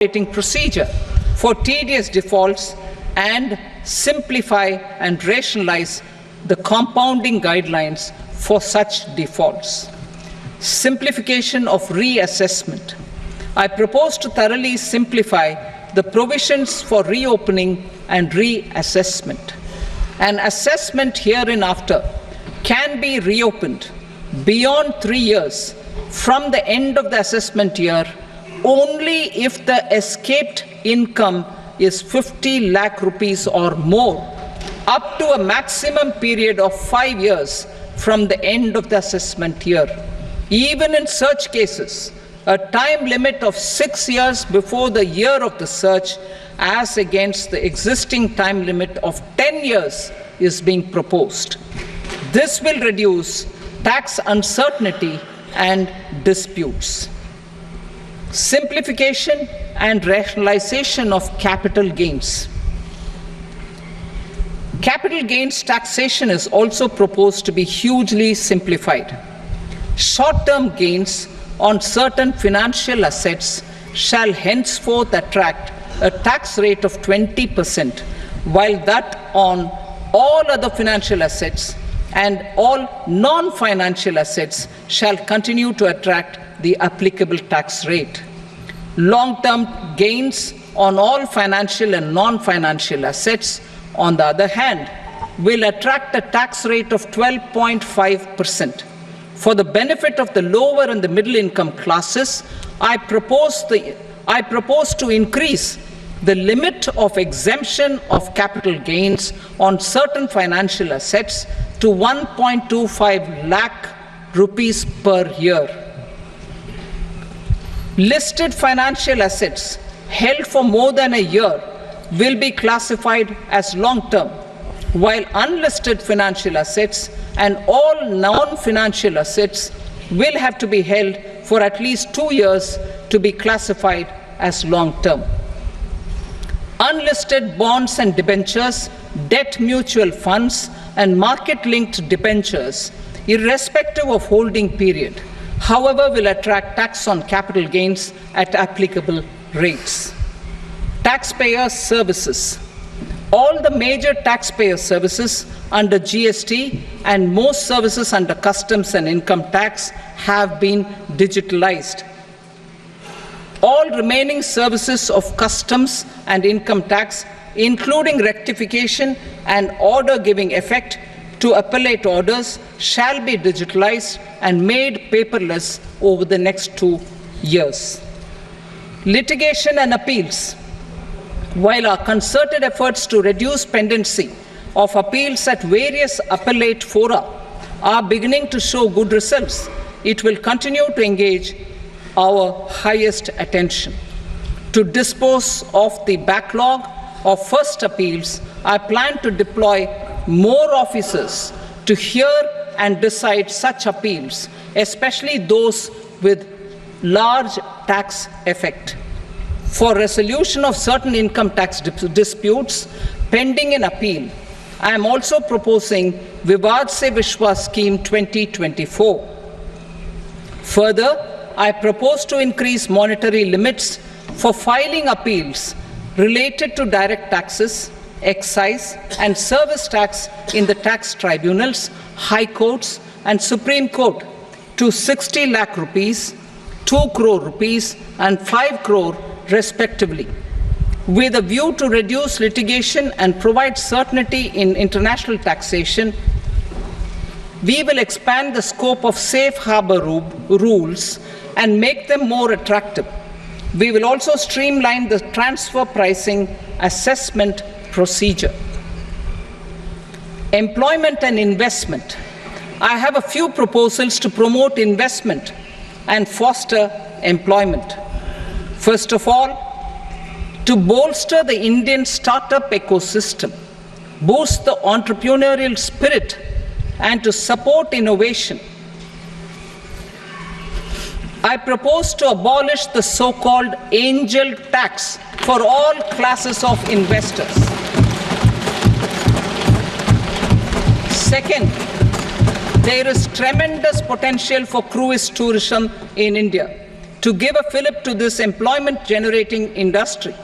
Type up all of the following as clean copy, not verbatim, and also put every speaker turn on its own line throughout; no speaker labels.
procedure for tedious defaults and simplify and rationalize the compounding guidelines for such defaults. Simplification of reassessment. I propose to thoroughly simplify the provisions for reopening and reassessment. An assessment hereinafter can be reopened beyond 3 years from the end of the assessment year only if the escaped income is 50 lakh rupees or more, up to a maximum period of 5 years from the end of the assessment year. Even in such cases, a time limit of 6 years before the year of the search, as against the existing time limit of 10 years, is being proposed. This will reduce tax uncertainty and disputes. Simplification and rationalization of capital gains. Capital gains taxation is also proposed to be hugely simplified. Short-term gains on certain financial assets shall henceforth attract a tax rate of 20%, while that on all other financial assets and all non-financial assets shall continue to attract the applicable tax rate. Long-term gains on all financial and non-financial assets, on the other hand, will attract a tax rate of 12.5%. For the benefit of the lower and the middle income classes, I propose to increase the limit of exemption of capital gains on certain financial assets to 1.25 lakh rupees per year. Listed financial assets held for more than a year will be classified as long-term, while unlisted financial assets and all non-financial assets will have to be held for at least 2 years to be classified as long-term. Unlisted bonds and debentures, debt mutual funds, and market-linked debentures, irrespective of holding period, however, will attract tax on capital gains at applicable rates. Taxpayer services. All the major taxpayer services under GST and most services under customs and income tax have been digitalized. All remaining services of customs and income tax, including rectification and order giving effect to appellate orders, shall be digitalized and made paperless over the next 2 years. Litigation and appeals. While our concerted efforts to reduce pendency of appeals at various appellate fora are beginning to show good results, it will continue to engage our highest attention. To dispose of the backlog of first appeals, I plan to deploy more officers to hear and decide such appeals, especially those with large tax effect. For resolution of certain income tax disputes pending an appeal, I am also proposing Vivad Se Vishwas Scheme 2024. Further, I propose to increase monetary limits for filing appeals related to direct taxes, excise, and service tax in the tax tribunals, high courts, and Supreme Court to 60 lakh rupees, 2 crore rupees, and 5 crore respectively, with a view to reduce litigation and provide certainty in international taxation. We will expand the scope of safe harbor rules and make them more attractive. We will also streamline the transfer pricing assessment procedure. Employment and investment. I have a few proposals to promote investment and foster employment. First of all, to bolster the Indian startup ecosystem, boost the entrepreneurial spirit, and to support innovation, I propose to abolish the so-called angel tax for all classes of investors. Second, there is tremendous potential for cruise tourism in India. to give a fillip to this employment-generating industry,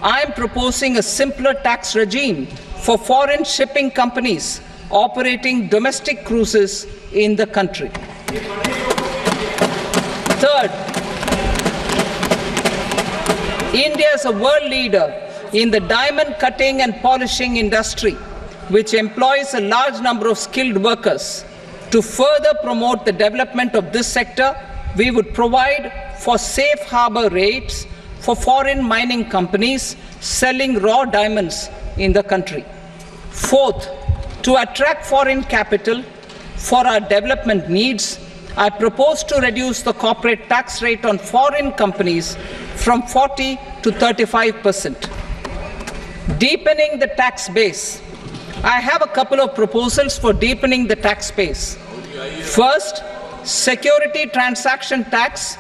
I am proposing a simpler tax regime for foreign shipping companies operating domestic cruises in the country. Third, India is a world leader in the diamond cutting and polishing industry, which employs a large number of skilled workers. To further promote the development of this sector, we would provide for safe harbor rates for foreign mining companies selling raw diamonds in the country. Fourth, to attract foreign capital for our development needs, I propose to reduce the corporate tax rate on foreign companies from 40 to 35%. Deepening the tax base. I have a couple of proposals for deepening the tax base. First, security transaction tax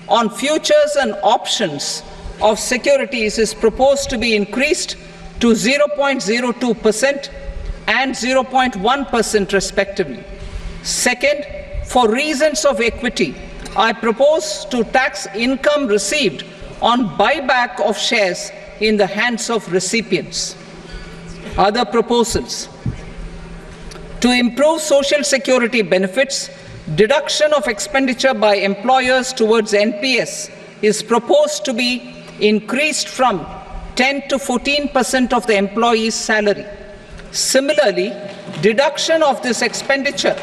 on futures and options of securities is proposed to be increased to 0.02% and 0.1% respectively. Second, for reasons of equity, I propose to tax income received on buyback of shares in the hands of recipients. Other proposals: to improve social security benefits, deduction of expenditure by employers towards NPS is proposed to be increased from 10 to 14% of the employee's salary. Similarly, deduction of this expenditure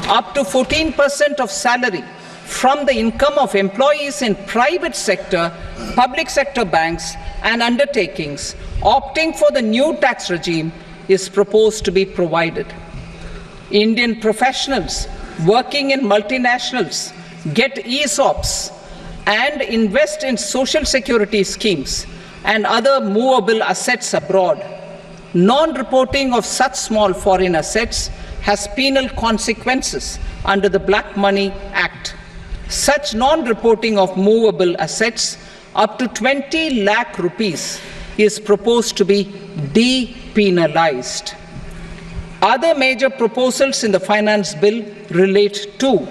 up to 14% of salary from the income of employees in private sector, public sector banks and undertakings opting for the new tax regime is proposed to be provided. Indian professionals working in multinationals get ESOPs and invest in social security schemes and other movable assets abroad. Non-reporting of such small foreign assets has penal consequences under the Black Money Act. Such non-reporting of movable assets up to 20 lakh rupees is proposed to be depenalized. Other major proposals in the finance bill relate to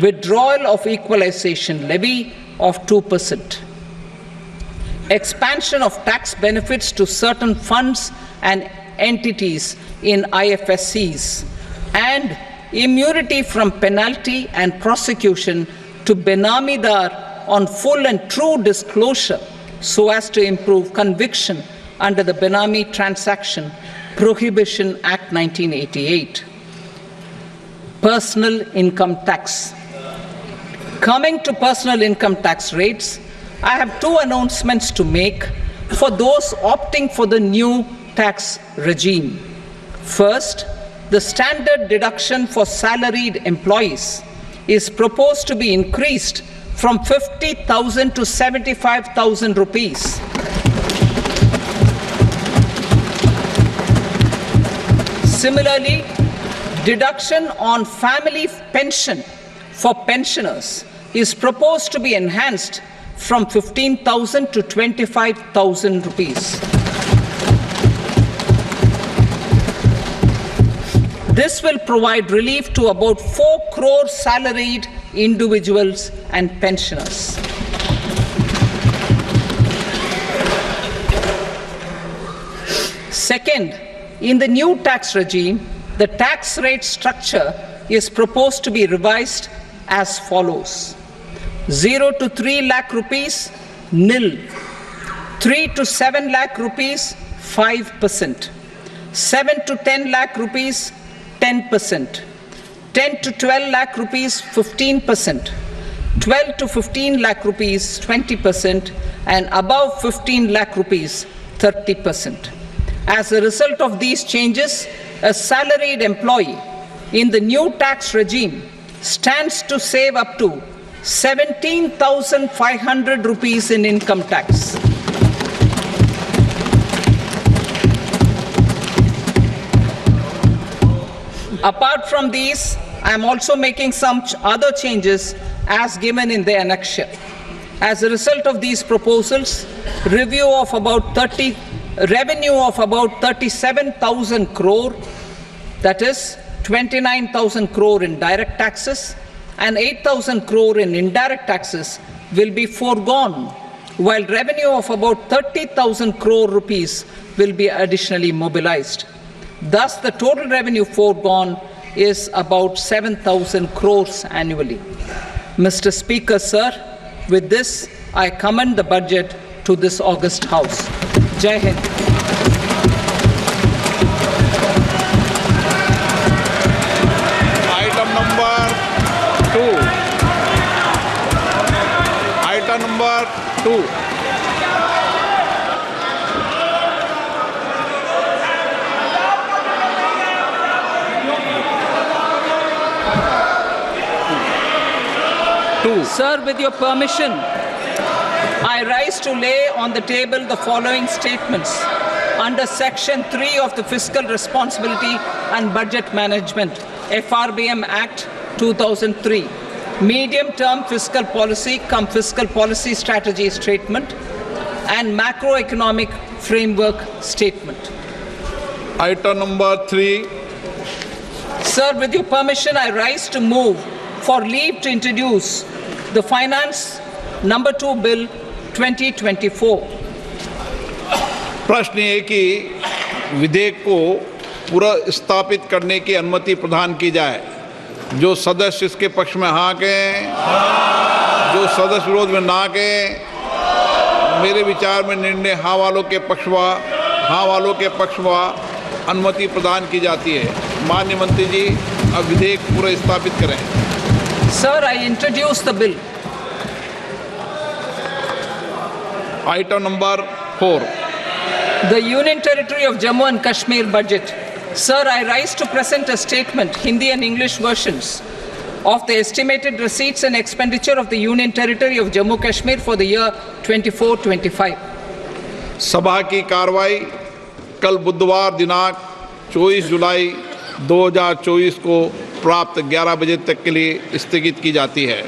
withdrawal of equalization levy of 2%, expansion of tax benefits to certain funds and entities in IFSCs, and immunity from penalty and prosecution to Benamidar on full and true disclosure so as to improve conviction under the Benami Transaction Prohibition Act 1988. Personal income tax. Coming to personal income tax rates, I have two announcements to make for those opting for the new tax regime. First, the standard deduction for salaried employees is proposed to be increased from 50,000 to 75,000 rupees. Similarly, deduction on family pension for pensioners is proposed to be enhanced from 15,000 to 25,000 rupees. This will provide relief to about 4 crore salaried individuals and pensioners. Second, in the new tax regime, the tax rate structure is proposed to be revised as follows: 0 to 3 lakh rupees, nil; 3 to 7 lakh rupees, 5%; 7 to 10 lakh rupees, 10%; 10 to 12 lakh rupees, 15%; 12 to 15 lakh rupees, 20%; and above 15 lakh rupees, 30%. As a result of these changes, a salaried employee in the new tax regime stands to save up to 17,500 rupees in income tax. Apart from these, I am also making some other changes as given in the annexure. As a result of these proposals, revenue of about 37,000 crore, that is 29,000 crore in direct taxes, and 8,000 crore in indirect taxes will be foregone, while revenue of about 30,000 crore rupees will be additionally mobilized. Thus, the total revenue foregone is about 7,000 crores annually. Mr. Speaker, sir, with this, I commend the budget to this august House. Jai Hind.
Item number 2. Item number 2.
Sir, with your permission, I rise to lay on the table the following statements under Section 3 of the Fiscal Responsibility and Budget Management, FRBM Act 2003, Medium-Term Fiscal Policy cum Fiscal Policy Strategy Statement and Macroeconomic Framework Statement.
Item number 3.
Sir, with your permission, I rise to move for leave to introduce the Finance Number 2 Bill 2024.
प्रश्न ये कि विधेयक को पूरा स्थापित करने की अनुमति प्रदान की जाए। जो सदस्य इसके पक्ष में हाँ कहें, जो सदस्य विरोध में ना कहें। मेरे विचार में निर्णय हाँ वालों के पक्ष में अनुमति प्रदान की जाती है। माननीय मंत्री जी, अब विधेयक पूरा स्थापित करें।
Sir, I introduce the bill.
Item number 4.
The Union Territory of Jammu and Kashmir budget. Sir, I rise to present a statement, Hindi and English versions, of the estimated receipts and expenditure of the Union Territory of Jammu and Kashmir for the year 24-25.
सभा की कार्रवाई कल बुधवार दिनांक 24 जुलाई 2024 को प्राप्त 11 बजे तक के लिए स्थगित की जाती है।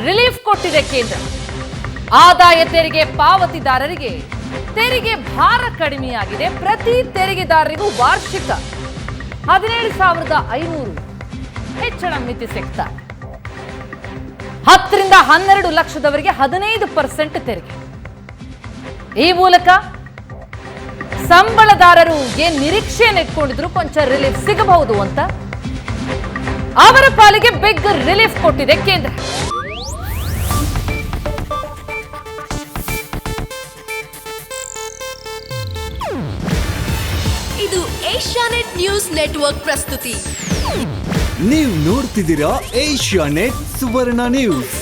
ರಿಲೀಫ್ ಕೊಟ್ಟಿದೆ ಕೇಂದ್ರ. ಆದಾಯ ತೆರಿಗೆ ಪಾವತಿದಾರರಿಗೆ ತೆರಿಗೆ ಭಾರ ಕಡಿಮೆಯಾಗಿದೆ. ಪ್ರತಿ ತೆರಿಗೆದಾರರಿಗೂ ವಾರ್ಷಿಕ 17,500 ಹೆಚ್ಚಳ ಮಿತಿ ಸಿಗ್ತಾರೆ. 10 ರಿಂದ 12 ಲಕ್ಷದವರೆಗೆ 15% ತೆರಿಗೆ. ಈ ಮೂಲಕ ಸಂಬಳದಾರರು ಏನ್ ನಿರೀಕ್ಷೆಯನ್ನು ಇಟ್ಕೊಂಡಿದ್ರು ಕೊಂಚ ರಿಲೀಫ್ ಸಿಗಬಹುದು ಅಂತ ಅವರ ಪಾಲಿಗೆ ಬಿಗ್ ರಿಲೀಫ್ ಕೊಟ್ಟಿದೆ ಕೇಂದ್ರ.
ಇದು ಏಷ್ಯಾನೆಟ್ ನ್ಯೂಸ್ ನೆಟ್ವರ್ಕ್ ಪ್ರಸ್ತುತಿ.
ನೀವು ನೋಡ್ತಿದ್ದೀರಾ ಏಷ್ಯಾನೆಟ್ ಸುವರ್ಣ ನ್ಯೂಸ್.